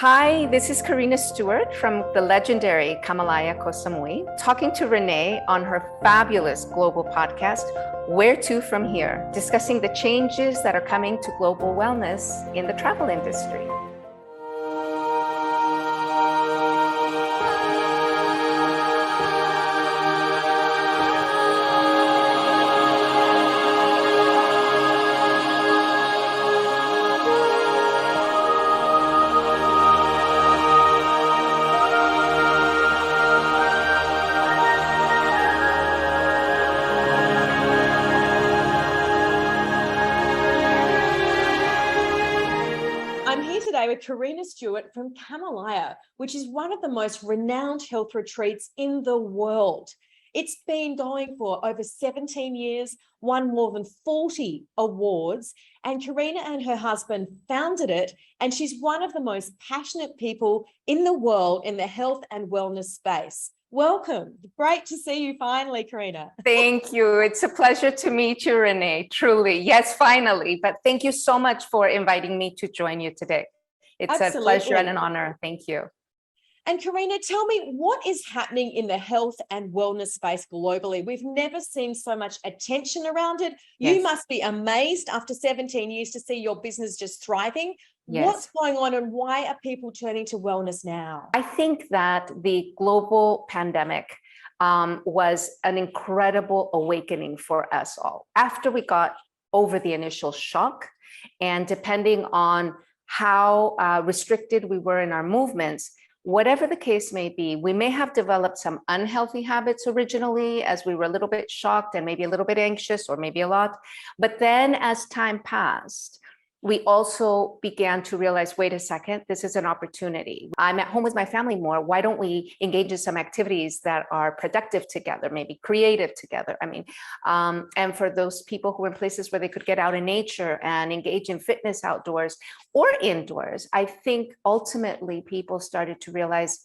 Hi, this is Karina Stewart from the legendary Kamalaya Wellness, talking to Renee on her fabulous global podcast, Where To From Here, discussing the changes that are coming to global wellness in the travel industry. With Karina Stewart from Kamalaya, which is one of the most renowned health retreats in the world. It's been going for over 17 years, won more than 40 awards, and Karina and her husband founded it, and she's one of the most passionate people in the world in the health and wellness space. Welcome. Great to see you finally, Karina. Thank you. It's a pleasure to meet you, Renee. Truly. Yes, finally. But thank you so much for inviting me to join you today. It's Absolutely. A pleasure and an honor. Thank you. And Karina, tell me, what is happening in the health and wellness space globally? We've never seen so much attention around it. Yes. You must be amazed after 17 years to see your business just thriving. Yes. What's going on and why are people turning to wellness now? I think that the global pandemic was an incredible awakening for us all. After we got over the initial shock, and depending on how restricted we were in our movements, whatever the case may be, we may have developed some unhealthy habits originally as we were a little bit shocked and maybe a little bit anxious or maybe a lot. But then as time passed, we also began to realize, wait a second, this is an opportunity. I'm at home with my family more. Why don't we engage in some activities that are productive together, maybe creative together? And for those people who were in places where they could get out in nature and engage in fitness outdoors or indoors, I think ultimately people started to realize,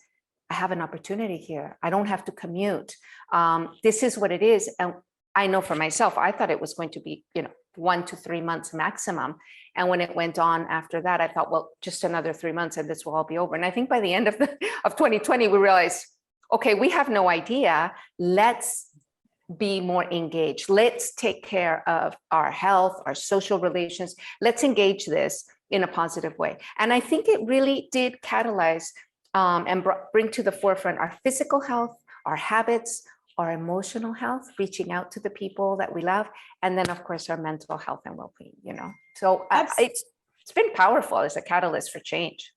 I have an opportunity here. I don't have to commute. This is what it is. And I know for myself, I thought it was going to be, 1 to 3 months maximum. And when it went on after that, I thought, well, just another 3 months and this will all be over. And I think by the end of 2020, we realized, okay, we have no idea. Let's be more engaged. Let's take care of our health, our social relations. Let's engage this in a positive way. And I think it really did catalyze and bring to the forefront our physical health, our habits, our emotional health, reaching out to the people that we love, and then of course our mental health and well-being, So it's been powerful as a catalyst for change.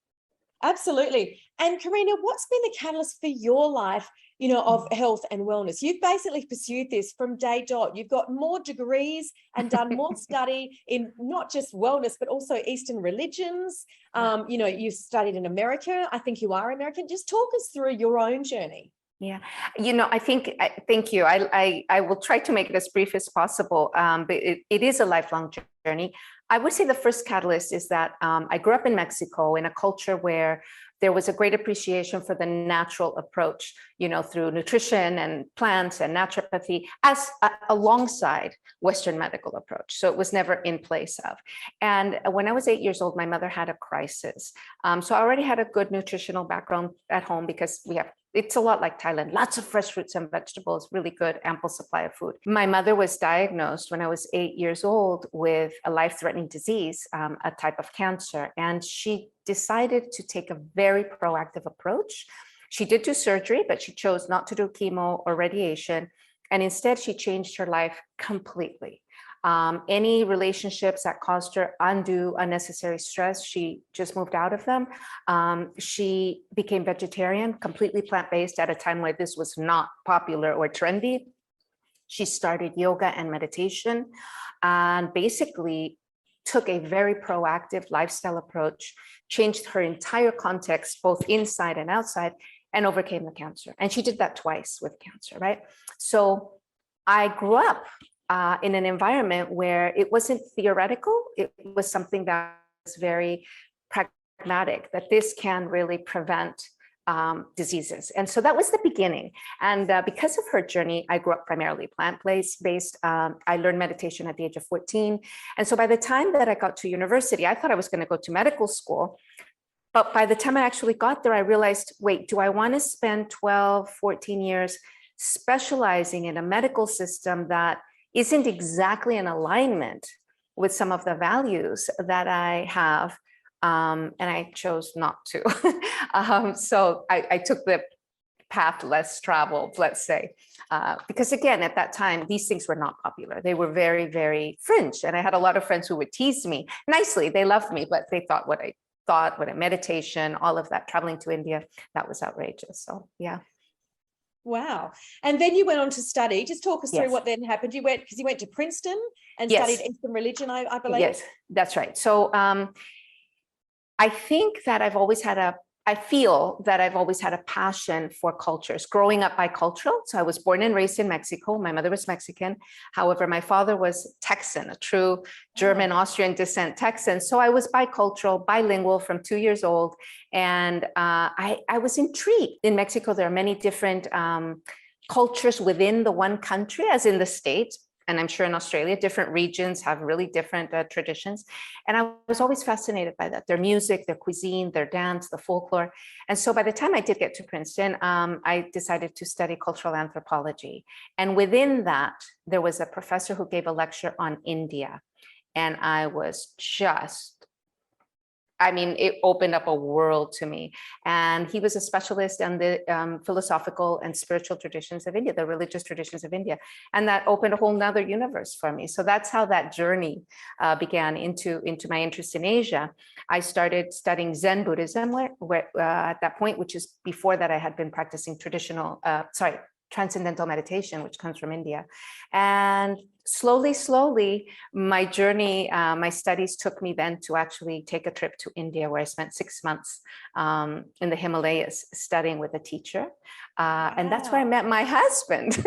Absolutely. And Karina, what's been the catalyst for your life, of health and wellness? You've basically pursued this from day dot. You've got more degrees and done more study in not just wellness, but also Eastern religions. You've studied in America. I think you are American. Just talk us through your own journey. Yeah, thank you. I will try to make it as brief as possible, but it is a lifelong journey. I would say the first catalyst is that I grew up in Mexico in a culture where there was a great appreciation for the natural approach, through nutrition and plants and naturopathy alongside Western medical approach. So it was never in place of. And when I was 8 years old, my mother had a crisis. So I already had a good nutritional background at home because it's a lot like Thailand, lots of fresh fruits and vegetables, really good, ample supply of food. My mother was diagnosed when I was 8 years old with a life-threatening disease, a type of cancer. And she decided to take a very proactive approach. She did do surgery, but she chose not to do chemo or radiation. And instead, she changed her life completely. Any relationships that caused her undue, unnecessary stress, she just moved out of them. She became vegetarian, completely plant-based at a time where this was not popular or trendy. She started yoga and meditation and basically took a very proactive lifestyle approach, changed her entire context, both inside and outside, and overcame the cancer. And she did that twice with cancer, right? So I grew up in an environment where it wasn't theoretical, it was something that was very pragmatic, that this can really prevent diseases. And so that was the beginning. And because of her journey, I grew up primarily plant-based. I learned meditation at the age of 14. And so by the time that I got to university, I thought I was going to go to medical school. But by the time I actually got there, I realized, wait, do I want to spend 12, 14 years specializing in a medical system that isn't exactly in alignment with some of the values that I have? And I chose not to. So I took the path less traveled, let's say, because again, at that time, these things were not popular. They were very, very fringe. And I had a lot of friends who would tease me nicely. They loved me, but they thought what a meditation, all of that, traveling to India, that was outrageous. So yeah. Wow. And then you went on to study. Just talk us through Yes. what then happened. You went, because you went to Princeton and Yes. studied Eastern religion, I believe. Yes, that's right. So I think that I feel that I've always had a passion for cultures, growing up bicultural. So I was born and raised in Mexico. My mother was Mexican. However, my father was Texan, a true German, Austrian descent Texan. So I was bicultural, bilingual from 2 years old. And I was intrigued. In Mexico, there are many different cultures within the one country, as in the States. And I'm sure in Australia, different regions have really different traditions. And I was always fascinated by that, their music, their cuisine, their dance, the folklore. And so by the time I did get to Princeton, I decided to study cultural anthropology. And within that, there was a professor who gave a lecture on India. And I was it opened up a world to me. And he was a specialist in the philosophical and spiritual traditions of India, the religious traditions of India. And that opened a whole nother universe for me. So that's how that journey began into my interest in Asia. I started studying Zen Buddhism at that point, which is before that I had been practicing transcendental meditation, which comes from India. And slowly, my journey, my studies took me then to actually take a trip to India, where I spent 6 months in the Himalayas studying with a teacher. And that's where I met my husband.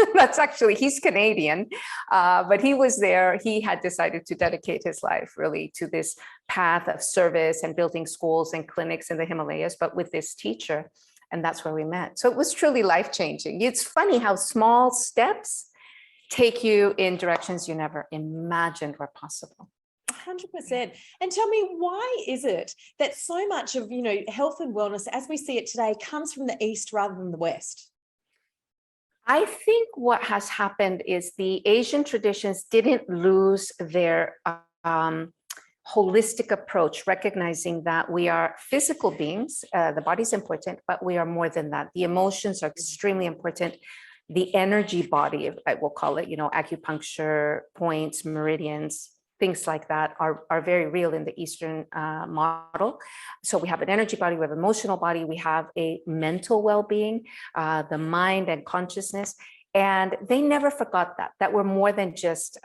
He's Canadian, but he was there. He had decided to dedicate his life really to this path of service and building schools and clinics in the Himalayas, but with this teacher. And that's where we met. So it was truly life-changing. It's funny how small steps take you in directions you never imagined were possible. 100%. And tell me, why is it that so much of, health and wellness as we see it today comes from the East rather than the West? I think what has happened is the Asian traditions didn't lose their holistic approach, recognizing that we are physical beings, the body's important, but we are more than that. The emotions are extremely important. The energy body, I will call it, acupuncture points, meridians, things like that are very real in the Eastern model. So we have an energy body, we have an emotional body, we have a mental well-being, the mind and consciousness. And they never forgot that we're more than just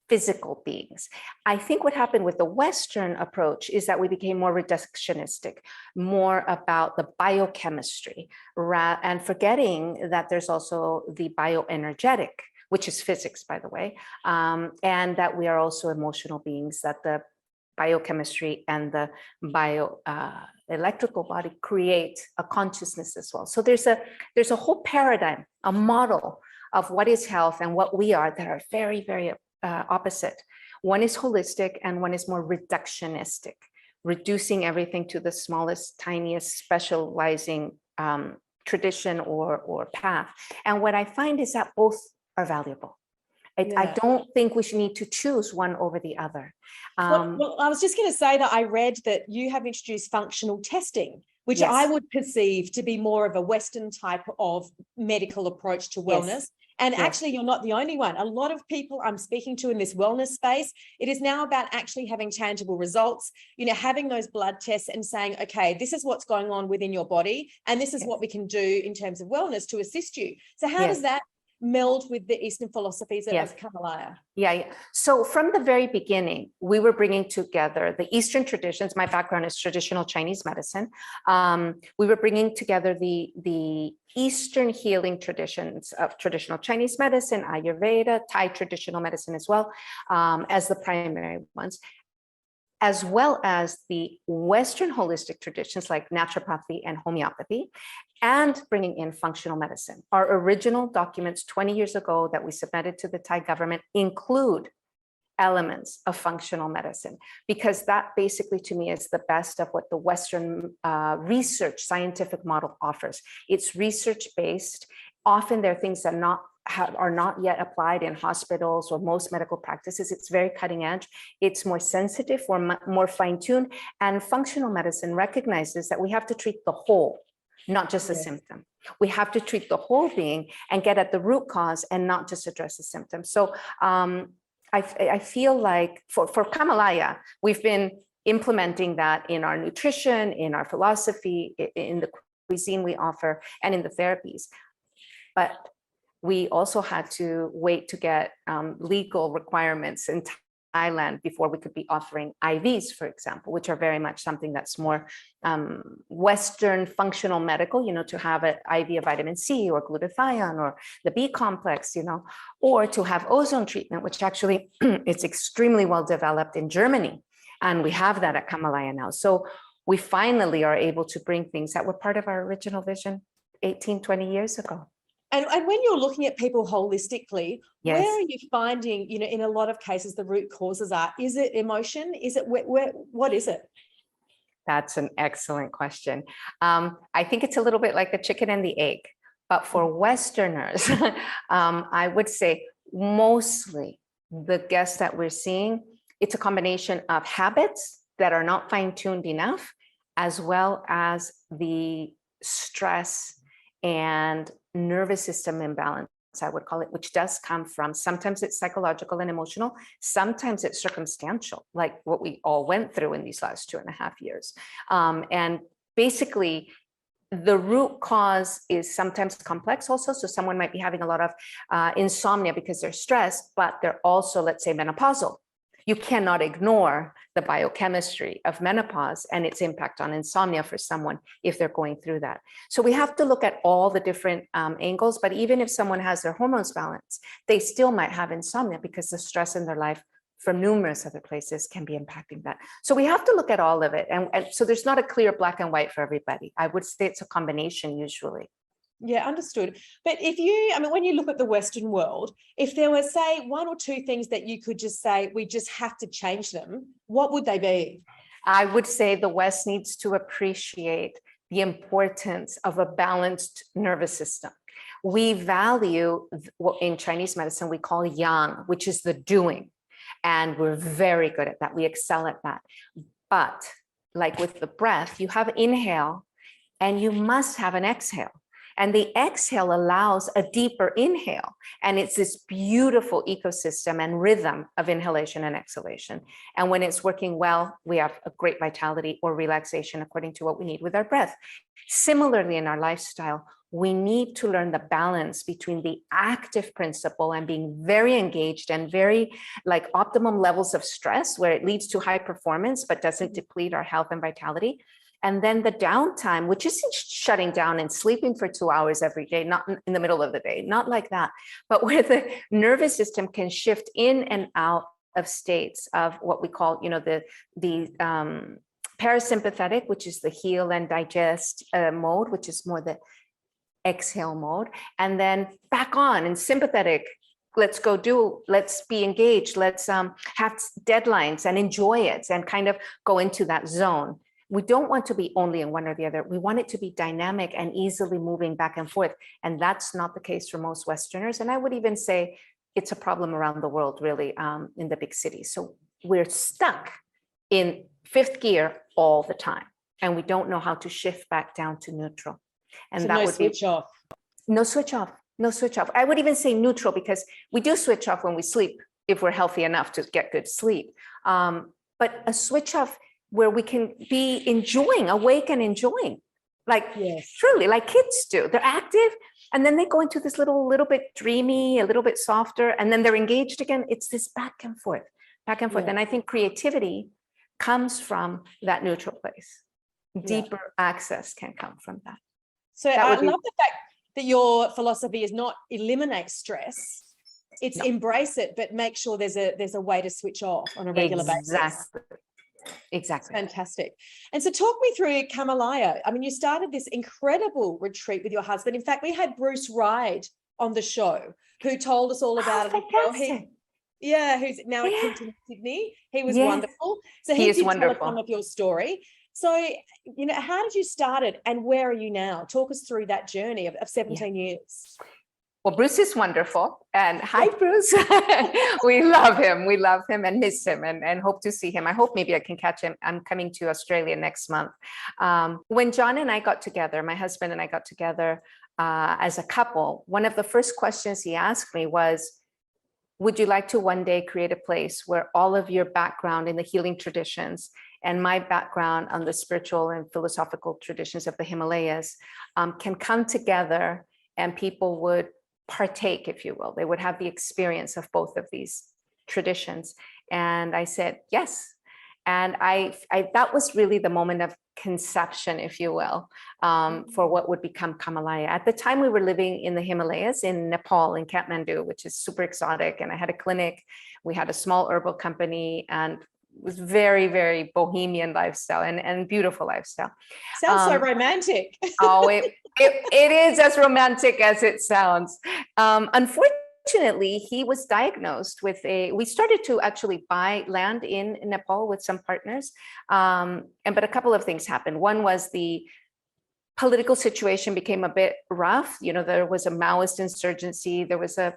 physical beings. I think what happened with the Western approach is that we became more reductionistic, more about the biochemistry, and forgetting that there's also the bioenergetic, which is physics, by the way, and that we are also emotional beings, that the biochemistry and the electrical body create a consciousness as well. So there's a whole paradigm, a model of what is health and what we are that are very, very opposite. One is holistic and one is more reductionistic, reducing everything to the smallest, tiniest, specializing tradition or path. And what I find is that both are valuable. I don't think we should need to choose one over the other. Well, I was just going to say that I read that you have introduced functional testing, which I would perceive to be more of a Western type of medical approach to wellness. Yes. And actually, you're not the only one. A lot of people I'm speaking to in this wellness space, it is now about actually having tangible results, having those blood tests and saying, okay, this is what's going on within your body, and this is what we can do in terms of wellness to assist you. So how does that meld with the Eastern philosophies of Kamalaya? Yeah. So from the very beginning, we were bringing together the Eastern traditions. My background is traditional Chinese medicine. We were bringing together the Eastern healing traditions of traditional Chinese medicine, Ayurveda, Thai traditional medicine as well, as the primary ones, as well as the Western holistic traditions like naturopathy and homeopathy, and bringing in functional medicine. Our original documents 20 years ago that we submitted to the Thai government include elements of functional medicine, because that basically to me is the best of what the Western research scientific model offers. It's research-based. Often there are things that are not yet applied in hospitals or most medical practices. It's very cutting edge. It's more sensitive or more fine-tuned. And functional medicine recognizes that we have to treat the whole, not just the symptom. We have to treat the whole being and get at the root cause and not just address the symptom. So I feel like for Kamalaya, we've been implementing that in our nutrition, in our philosophy, in the cuisine we offer, and in the therapies. But we also had to wait to get legal requirements in Thailand before we could be offering IVs, for example, which are very much something that's more Western functional medical, to have an IV of vitamin C or glutathione or the B complex, or to have ozone treatment, which actually is extremely well developed in Germany. And we have that at Kamalaya now. So we finally are able to bring things that were part of our original vision 18, 20 years ago. And when you're looking at people holistically, Yes. Where are you finding, in a lot of cases, the root causes are? Is it emotion? Is it what is it? That's an excellent question. I think it's a little bit like the chicken and the egg, but for Westerners, I would say mostly the guests that we're seeing, it's a combination of habits that are not fine-tuned enough, as well as the stress and nervous system imbalance, I would call it, which does come from, sometimes it's psychological and emotional, sometimes it's circumstantial, like what we all went through in these last 2.5 years. And basically, the root cause is sometimes complex also. So someone might be having a lot of insomnia because they're stressed, but they're also, let's say, menopausal. You cannot ignore the biochemistry of menopause and its impact on insomnia for someone if they're going through that. So we have to look at all the different angles, but even if someone has their hormones balanced, they still might have insomnia because the stress in their life from numerous other places can be impacting that. So we have to look at all of it. And so there's not a clear black and white for everybody. I would say it's a combination usually. Yeah, understood. But when you look at the Western world, if there were, say, 1 or 2 things that you could just say, we just have to change them, what would they be? I would say the West needs to appreciate the importance of a balanced nervous system. We value what in Chinese medicine we call yang, which is the doing. And we're very good at that. We excel at that. But like with the breath, you have inhale and you must have an exhale. And the exhale allows a deeper inhale. And it's this beautiful ecosystem and rhythm of inhalation and exhalation. And when it's working well, we have a great vitality or relaxation according to what we need with our breath. Similarly, in our lifestyle, we need to learn the balance between the active principle and being very engaged and very like optimum levels of stress where it leads to high performance, but doesn't deplete our health and vitality. And then the downtime, which isn't shutting down and sleeping for 2 hours every day, not in the middle of the day, not like that, but where the nervous system can shift in and out of states of what we call, the parasympathetic, which is the heal and digest mode, which is more the exhale mode, and then back on in sympathetic. Let's go let's be engaged. Let's have deadlines and enjoy it and kind of go into that zone. We don't want to be only in one or the other. We want it to be dynamic and easily moving back and forth. And that's not the case for most Westerners. And I would even say it's a problem around the world, really, in the big cities. So we're stuck in 5th gear all the time. And we don't know how to shift back down to neutral. And so that no would switch be off. No switch off. No switch off. I would even say neutral because we do switch off when we sleep if we're healthy enough to get good sleep. But a switch off where we can be awake and enjoying, like truly, like kids do. They're active, and then they go into this little bit dreamy, a little bit softer, and then they're engaged again. It's this back and forth. Yeah. And I think creativity comes from that neutral place. Deeper access can come from that. So I love the fact that your philosophy is not eliminate stress. It's embrace it, but make sure there's a way to switch off on a regular basis. Exactly. Fantastic. And so talk me through Kamalaya. I mean, you started this incredible retreat with your husband. In fact, we had Bruce Ride on the show who told us all about it. Yeah, who's now at Yeah. Kimpton, Sydney. He was Yes. wonderful. So He he is did tell us wonderful. some of your story. So, you know, how did you start it and where are you now? Talk us through that journey of 17 years. Well, Bruce is wonderful. And hi, Bruce. We love him. We love him and miss him and hope to see him. I hope maybe I can catch him. I'm coming to Australia next month. When John and I got together, my husband and I got together as a couple, one of the first questions he asked me was, would you like to one day create a place where all of your background in the healing traditions and my background on the spiritual and philosophical traditions of the Himalayas can come together and people would partake, if you will. They would have the experience of both of these traditions. And I said, yes. And I that was really the moment of conception, if you will, for what would become Kamalaya. At the time, we were living in the Himalayas in Nepal, in Kathmandu, which is super exotic. And I had a clinic. We had a small herbal company and it was very, very bohemian lifestyle and beautiful lifestyle. Sounds so romantic. Oh, it is as romantic as it sounds. Unfortunately, he was diagnosed with we started to actually buy land in Nepal with some partners. But a couple of things happened. One was the political situation became a bit rough. You know, there was a Maoist insurgency. There was a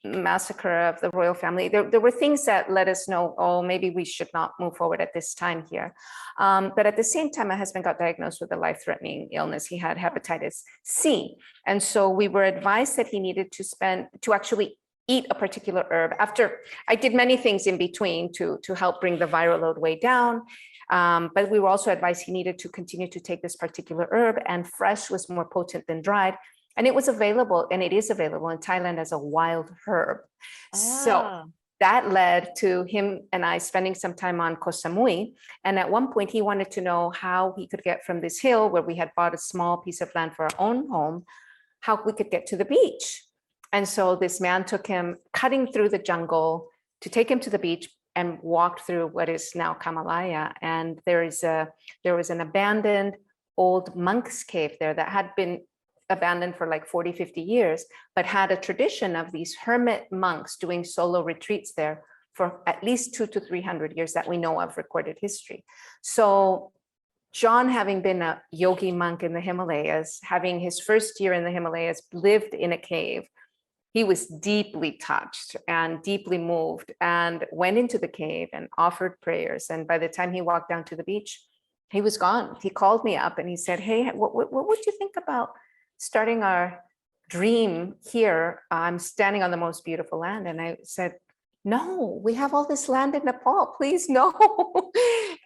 massacre of the royal family. There were things that let us know, oh, maybe we should not move forward at this time here. But at the same time, my husband got diagnosed with a life-threatening illness. He had hepatitis C. And so we were advised that he needed to actually eat a particular herb. After I did many things in between to help bring the viral load way down. But we were also advised he needed to continue to take this particular herb, and fresh was more potent than dried. And it was available, and it is available in Thailand as a wild herb. So that led to him and I spending some time on Koh Samui. And at one point, he wanted to know how he could get from this hill where we had bought a small piece of land for our own home, how we could get to the beach. And so this man took him cutting through the jungle to take him to the beach and walked through what is now Kamalaya. And there was an abandoned old monk's cave there that had been abandoned for like 40, 50 years, but had a tradition of these hermit monks doing solo retreats there for at least 200 to 300 years that we know of recorded history. So John, having been a yogi monk in the Himalayas, having his first year in the Himalayas, lived in a cave, he was deeply touched and deeply moved and went into the cave and offered prayers. And by the time he walked down to the beach, he was gone. He called me up and he said, hey, what would you think about starting our dream here? I'm standing on the most beautiful land. And I said, no, we have all this land in Nepal, please no.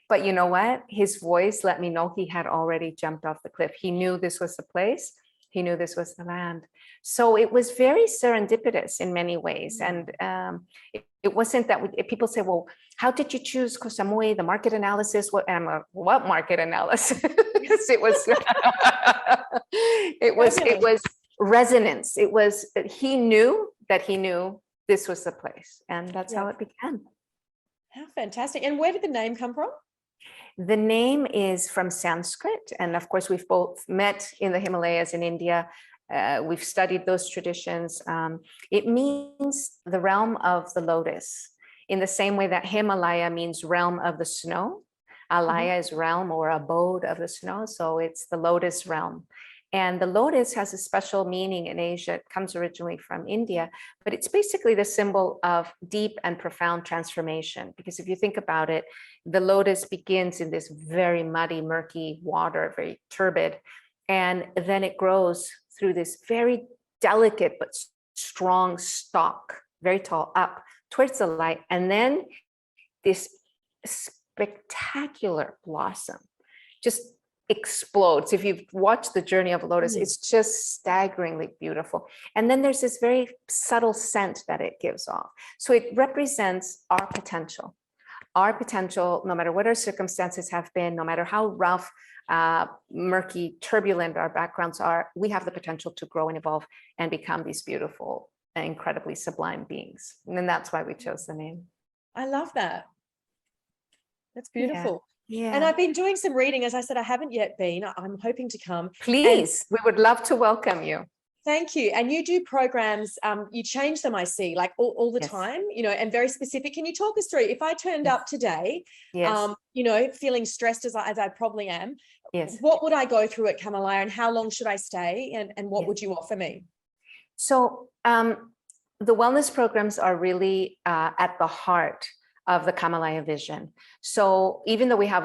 But you know what? His voice let me know he had already jumped off the cliff. He knew this was the place. He knew this was the land. So it was very serendipitous in many ways. And it wasn't that people say, well, how did you choose Koh Samui, the market analysis? What market analysis? It was resonance. It was, he knew this was the place. And that's how it began. How fantastic. And where did the name come from? The name is from Sanskrit. And of course, we've both met in the Himalayas in India. We've studied those traditions. It means the realm of the lotus, in the same way that Himalaya means realm of the snow. Alaya is realm or abode of the snow. So it's the lotus realm. And the lotus has a special meaning in Asia. It comes originally from India, but it's basically the symbol of deep and profound transformation. Because if you think about it, the lotus begins in this very muddy, murky water, very turbid, and then it grows through this very delicate but strong stalk, very tall, up towards the light, and then this spectacular blossom just explodes. If you've watched the journey of a lotus, it's just staggeringly beautiful. And then there's this very subtle scent that it gives off. So it represents our potential, no matter what our circumstances have been, no matter how rough, murky, turbulent our backgrounds are, we have the potential to grow and evolve and become these beautiful, incredibly sublime beings. And then that's why we chose the name. I love that. That's beautiful. Yeah. And I've been doing some reading. As I said, I haven't yet been. I'm hoping to come. Please, we would love to welcome you. Thank you. And you do programs, you change them, I see, like all the Yes. time, you know, and very specific. Can you talk us through, if I turned up today, Yes. you know, feeling stressed as I probably am, Yes. what would I go through at Kamalaya, and how long should I stay, and what Yes. would you offer me? So the wellness programs are really at the heart of the Kamalaya vision. So even though we have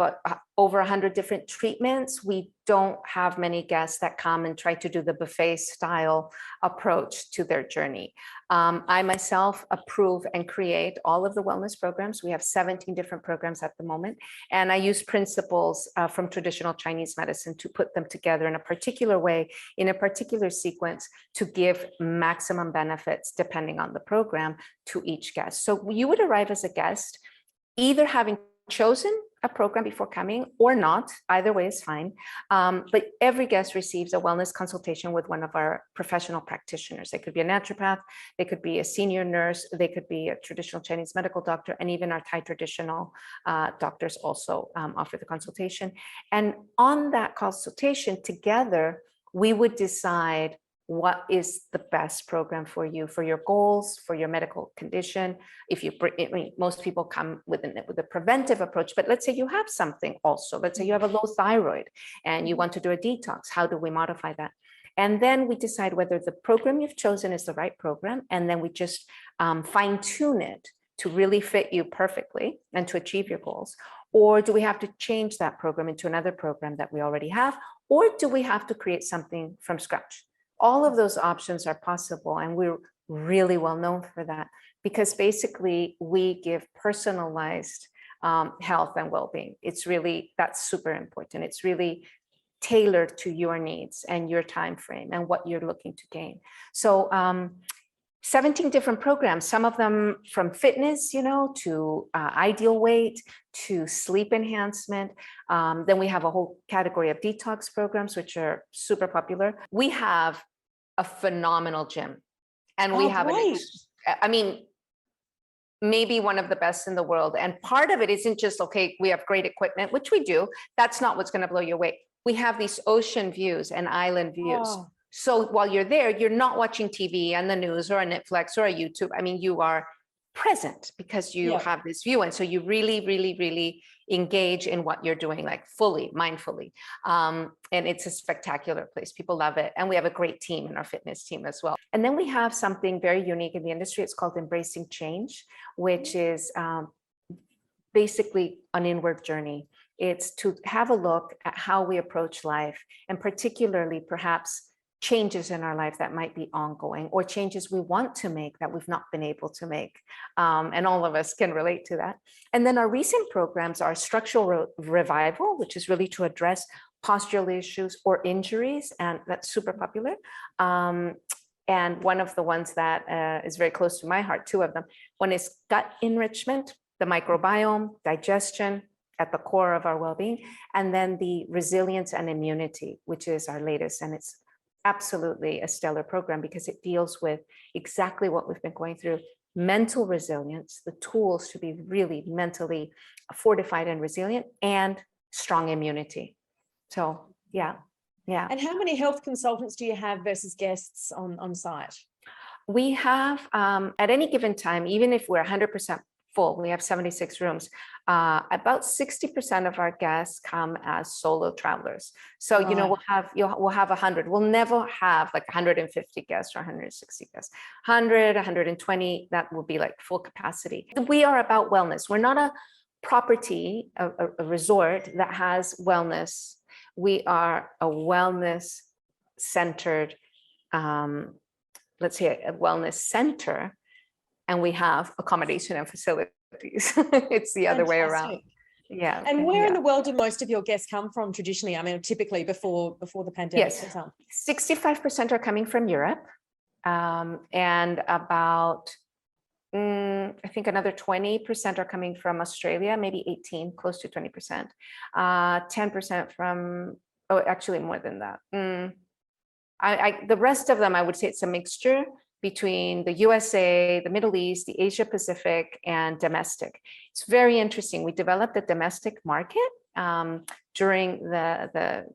over 100 different treatments, we don't have many guests that come and try to do the buffet style approach to their journey. I myself approve and create all of the wellness programs. We have 17 different programs at the moment. And I use principles from traditional Chinese medicine to put them together in a particular way, in a particular sequence, to give maximum benefits depending on the program to each guest. So you would arrive as a guest, either having chosen a program before coming or not, either way is fine. But every guest receives a wellness consultation with one of our professional practitioners. They could be a naturopath, they could be a senior nurse, they could be a traditional Chinese medical doctor, and even our Thai traditional doctors also offer the consultation. And on that consultation together, we would decide what is the best program for you, for your goals, for your medical condition. If you, I mean, most people come with a preventive approach, but let's say you have something also. Let's say you have a low thyroid and you want to do a detox. How do we modify that? And then we decide whether the program you've chosen is the right program. And then we just fine tune it to really fit you perfectly and to achieve your goals. Or do we have to change that program into another program that we already have? Or do we have to create something from scratch? All of those options are possible, and we're really well known for that, because basically we give personalized health and well-being. It's really, that's super important. It's really tailored to your needs and your time frame and what you're looking to gain. So 17 different programs, some of them from fitness, you know, to ideal weight, to sleep enhancement. Then we have a whole category of detox programs, which are super popular. We have a phenomenal gym, and we have I mean, maybe one of the best in the world. And part of it isn't just, okay, we have great equipment, which we do. That's not what's going to blow you away. We have these ocean views and island views. Oh. So while you're there, you're not watching TV and the news or a Netflix or a YouTube. I mean, you are present because you have this view. And so you really, really, really engage in what you're doing, like fully, mindfully. And it's a spectacular place. People love it. And we have a great team in our fitness team as well. And then we have something very unique in the industry. It's called Embracing Change, which is basically an inward journey. It's to have a look at how we approach life, and particularly perhaps changes in our life that might be ongoing, or changes we want to make that we've not been able to make. And all of us can relate to that. And then our recent programs are Structural Revival, which is really to address postural issues or injuries, and that's super popular. And one of the ones that is very close to my heart, two of them. One is gut enrichment, the microbiome, digestion, at the core of our well-being. And then the resilience and immunity, which is our latest. And it's absolutely a stellar program because it deals with exactly what we've been going through: mental resilience, the tools to be really mentally fortified and resilient, and strong immunity. So yeah. And how many health consultants do you have versus guests on site? We have at any given time, even if we're 100% full, we have 76 rooms, about 60% of our guests come as solo travelers. So, you know, we'll have 100. We'll never have like 150 guests or 160 guests. 100, 120, that will be like full capacity. We are about wellness. We're not a property, a resort that has wellness. We are a wellness centered, let's say a wellness center, and we have accommodation and facilities. It's the other way around. Yeah. And where in the world do most of your guests come from traditionally? I mean, typically before the pandemic. Yes, 65% are coming from Europe, and about I think another 20% are coming from Australia, maybe 18, close to 20%. 10% from, oh, actually more than that. The rest of them, I would say it's a mixture between the USA, the Middle East, the Asia Pacific, and domestic. It's very interesting. We developed a domestic market during the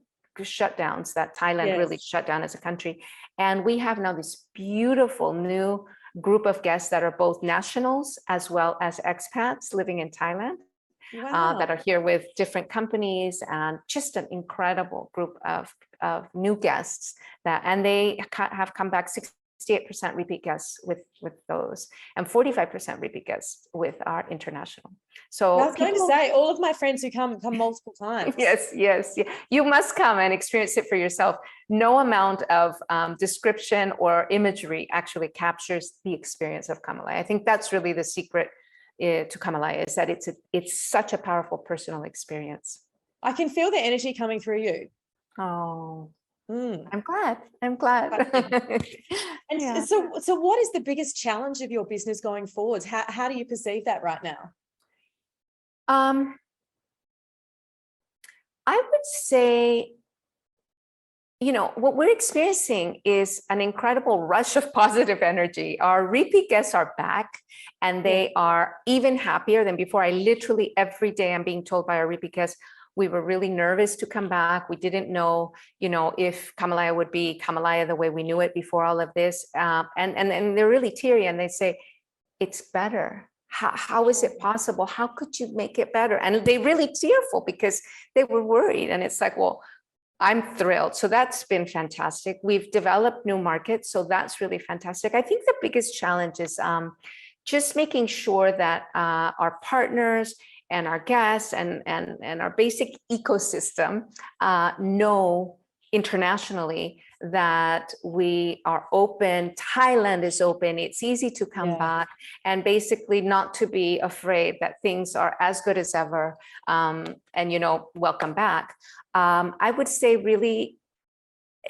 shutdowns that Thailand really shut down as a country. And we have now this beautiful new group of guests that are both nationals as well as expats living in Thailand. Wow. That are here with different companies, and just an incredible group of new guests and they have come back 68% repeat guests with those, and 45% repeat guests with our international. So I was going to say, all of my friends who come multiple times. Yes. You must come and experience it for yourself. No amount of description or imagery actually captures the experience of Kamalaya. I think that's really the secret to Kamalaya, is that it's such a powerful personal experience. I can feel the energy coming through you. Oh, I'm glad. And yeah. so what is the biggest challenge of your business going forwards? How do you perceive that right now? I would say, what we're experiencing is an incredible rush of positive energy. Our repeat guests are back, and they are even happier than before. I literally every day I'm being told by our repeat guests, we were really nervous to come back. We didn't know, if Kamalaya would be Kamalaya the way we knew it before all of this. And they're really teary, and they say, it's better. How is it possible? How could you make it better? And they really tearful because they were worried. And it's like, well, I'm thrilled. So that's been fantastic. We've developed new markets. So that's really fantastic. I think the biggest challenge is just making sure that our partners and our guests and our basic ecosystem know internationally that we are open. Thailand is open. It's easy to come back, and basically not to be afraid that things are as good as ever. And, welcome back. I would say really,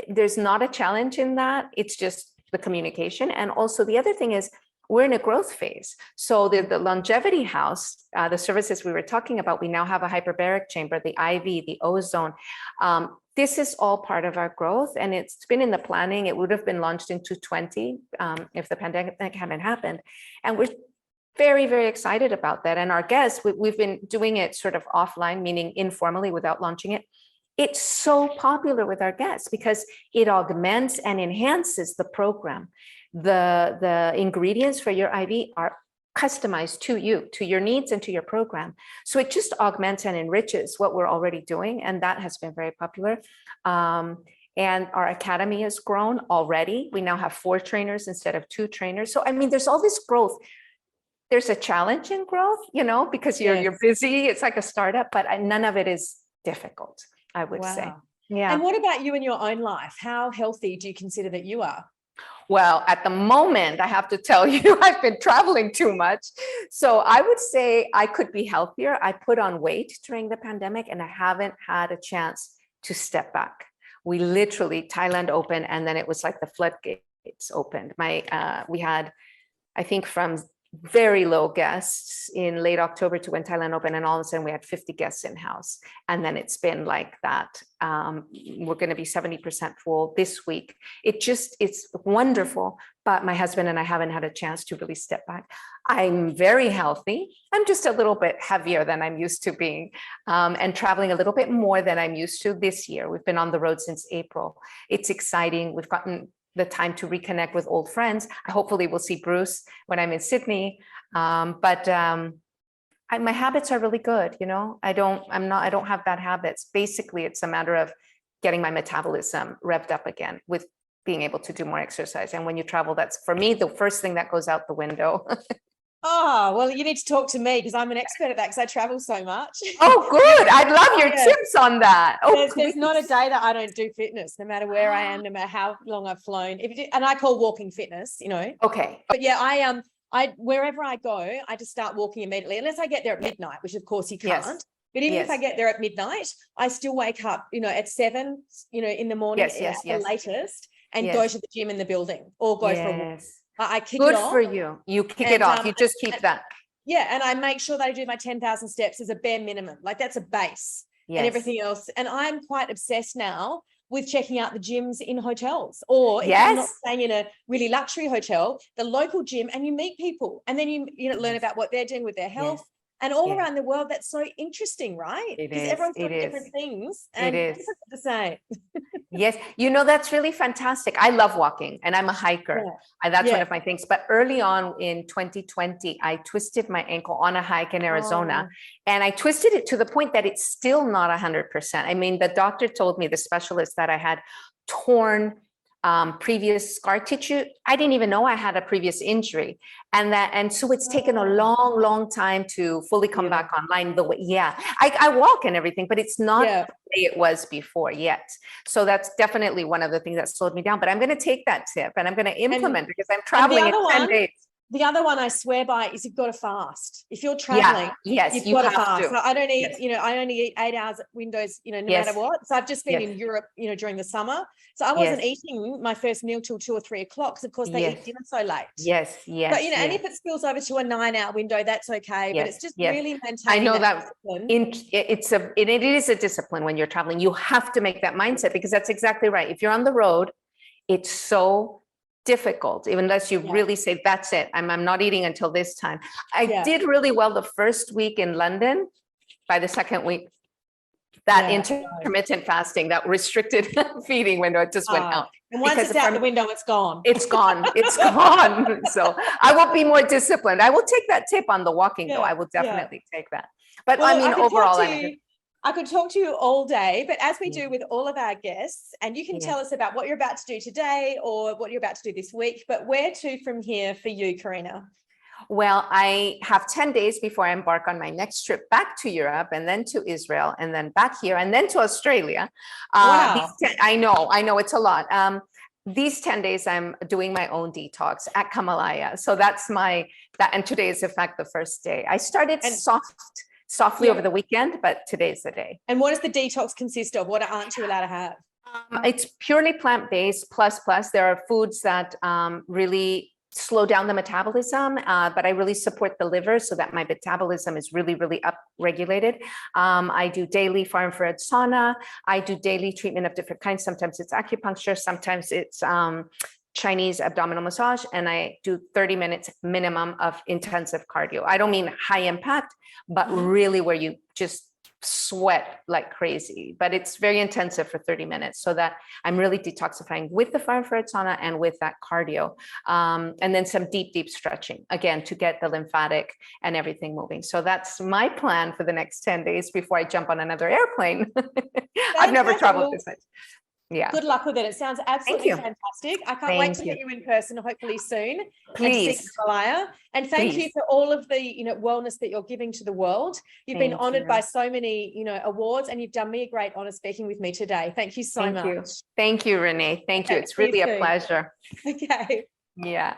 there's not a challenge in that. It's just the communication. And also the other thing is, we're in a growth phase. So the longevity house, the services we were talking about, we now have a hyperbaric chamber, the IV, the ozone. This is all part of our growth, and it's been in the planning. It would have been launched in 2020 if the pandemic hadn't happened. And we're very, very excited about that. And our guests, we've been doing it sort of offline, meaning informally without launching it. It's so popular with our guests because it augments and enhances the program. The ingredients for your IV are customized to you, to your needs and to your program. So it just augments and enriches what we're already doing. And that has been very popular. And our academy has grown already. We now have 4 trainers instead of 2 trainers. So, I mean, there's all this growth. There's a challenge in growth, because you're busy. It's like a startup, but none of it is difficult, I would say. Yeah. And what about you in your own life? How healthy do you consider that you are? Well, at the moment, I have to tell you, I've been traveling too much. So I would say I could be healthier. I put on weight during the pandemic, and I haven't had a chance to step back. We literally, Thailand opened, and then it was like the floodgates opened. We had, I think, from very low guests in late October to when Thailand opened, and all of a sudden we had 50 guests in house, and then it's been like that. We're going to be 70% full this week. It's wonderful, but my husband and I haven't had a chance to really step back. I'm very healthy. I'm just a little bit heavier than I'm used to being, and traveling a little bit more than I'm used to this year. We've been on the road since April. It's exciting. We've gotten the time to reconnect with old friends. Hopefully we'll see Bruce when I'm in Sydney. But my habits are really good. I don't have bad habits. Basically, it's a matter of getting my metabolism revved up again with being able to do more exercise. And when you travel, that's for me, the first thing that goes out the window. Oh, well, you need to talk to me because I'm an expert at that because I travel so much. Oh, good. I'd love your tips on that. Oh, there's not a day that I don't do fitness, no matter where I am, no matter how long I've flown. And I call walking fitness, Okay. But yeah, I wherever I go, I just start walking immediately, unless I get there at midnight, which of course you can't. Yes. But even if I get there at midnight, I still wake up, at 7, in the morning at the latest, and go to the gym in the building or go for a walk. I kick it off. Good for you. You kick it off. You just keep that. Yeah. And I make sure that I do my 10,000 steps as a bare minimum. Like that's a base and everything else. And I'm quite obsessed now with checking out the gyms in hotels, or if I'm not staying in a really luxury hotel, the local gym, and you meet people, and then you learn about what they're doing with their health. And all around the world, that's so interesting, right? It Because is. everyone's It doing is. different things and It is. different to say. Yes, that's really fantastic. I love walking and I'm a hiker. Yeah. And that's one Yeah. of my things. But early on in 2020, I twisted my ankle on a hike in Arizona. And I twisted it to the point that it's still not 100%. I mean, the doctor told me, the specialist, that I had torn previous scar tissue. I didn't even know I had a previous injury. And so it's taken a long time to fully come back online. I walk and everything, but it's not the way it was before yet. So that's definitely one of the things that slowed me down. But I'm going to take that tip and I'm going to implement, because I'm traveling in 10 days. The other one I swear by is you've got to fast. If you're traveling, you've got to fast. So I don't eat, I only eat 8 hours windows, no matter what. So I've just been in Europe, during the summer. So I wasn't eating my first meal till 2 or 3 o'clock, because of course they eat dinner so late. But and if it spills over to a 9-hour window, that's okay. But it's just really maintaining. I know that it is a discipline when you're traveling. You have to make that mindset, because that's exactly right. If you're on the road, it's so difficult, even unless you really say, that's it, I'm not eating until this time. I did really well the first week in London. By the second week, that intermittent fasting, that restricted feeding window, it just went out. And once it's out the window, it's gone. It's gone. It's gone. So I will be more disciplined. I will take that tip on the walking, though. I will definitely take that. But I mean, overall, I could talk to you all day, but as we do with all of our guests, and you can tell us about what you're about to do today or what you're about to do this week, but where to from here for you, Karina? Well, I have 10 days before I embark on my next trip back to Europe, and then to Israel, and then back here, and then to Australia. Wow. I know it's a lot. These 10 days, I'm doing my own detox at Kamalaya. So that's and today is in fact the first day. I started softly over the weekend, but today's the day. And what does the detox consist of? What aren't you allowed to have? It's purely plant-based, plus there are foods that really slow down the metabolism, but I really support the liver so that my metabolism is really up-regulated. I do daily far-infrared sauna. I do daily treatment of different kinds. Sometimes it's acupuncture, sometimes it's Chinese abdominal massage, and I do 30 minutes minimum of intensive cardio. I don't mean high impact, but really where you just sweat like crazy, but it's very intensive for 30 minutes, so that I'm really detoxifying with the far-infrared sauna and with that cardio. And then some deep stretching, again, to get the lymphatic and everything moving. So that's my plan for the next 10 days before I jump on another airplane. I've never traveled this much. Yeah. Good luck with it. It sounds absolutely fantastic. I can't wait to get you in person, hopefully soon. Please. And thank you for all of the, wellness that you're giving to the world. You've been honored by so many, awards, and you've done me a great honor speaking with me today. Thank you so much. Thank you, Renee. Thank you. It's really a pleasure. Okay. Yeah.